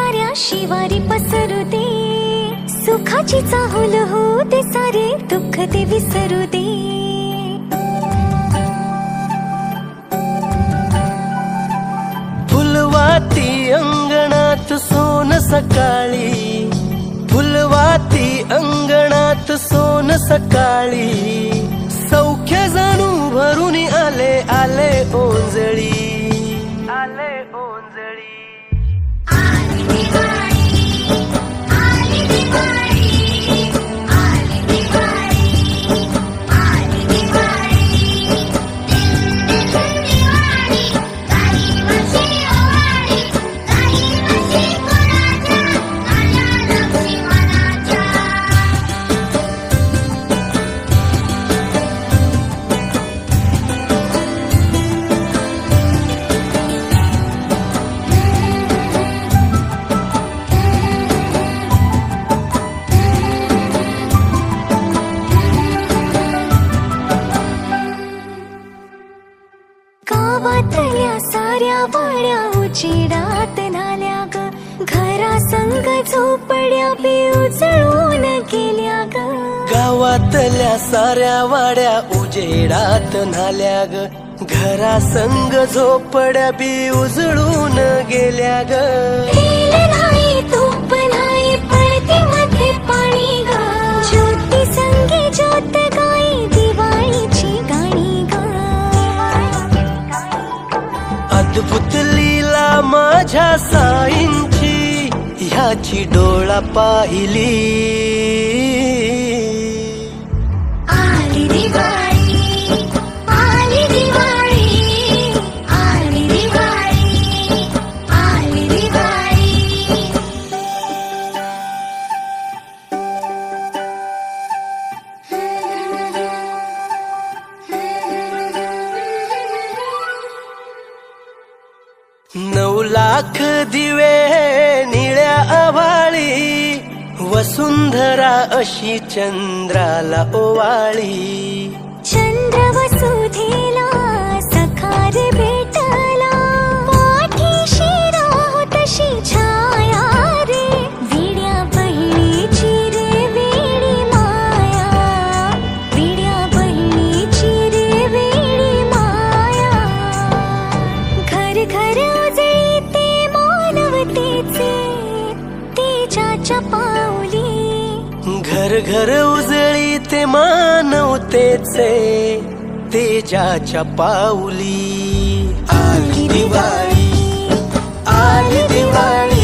साऱ्या शिवारी पसरू दे, सुखाची चाहुल होऊ दे, सारे दुःख ते विसरू दे. फुलवाती अंगणात सोन सकाळी, फुलवाती अंगणात सोन सकाळी, सौख्य जणू भरून आले आले ओंजळी, आले ओंजळी. आली दिवाळी, आली दिवाळी, आली दिवाळी, आली दिवाळी. दिवाळी काही वर्षी ओवाळी, काही वर्षी कोणाच्या आल्या लक्ष्मी मनाच्या. गावातल्या साऱ्या वाड्या उजेडात न्हाल्या ग, घरा संग झोपड्या बी उजळून गेल्या ग. गावातल्या साऱ्या वाड्या उजेडात न्हाल्या ग, घरा संग झोपड्या बी उजळून गेल्या ग. तेल नाही तूप नाही पडते मध्ये पाणी ग, ज्योती संगी ज्योत गाई दिवाळीची गाणी ग. अद्भुत लीला माझ्या साईंची, ह्याची डोळा पाहिली. आली दिवाळी, आली दिवाळी, आली दिवाळी, आली दिवाळी. नऊ लाख दिवे निळ्या आभाळी, वसुंधरा अशी चंद्राला ओवाळी. चंद्र वसुधेला सखार भेटला, पाठीशी राहो तशी छाया रे, विड्या बहिणीची रे वेडी माया, विड्या बहिणीची रे वेडी माया. घर घर उजळी ते मानवतेचे, तेजाच्या पाऊली. घर घर उजळी ते मानवतेचे, तेजाच्या पाऊली. आली दिवाळी, आली दिवाळी.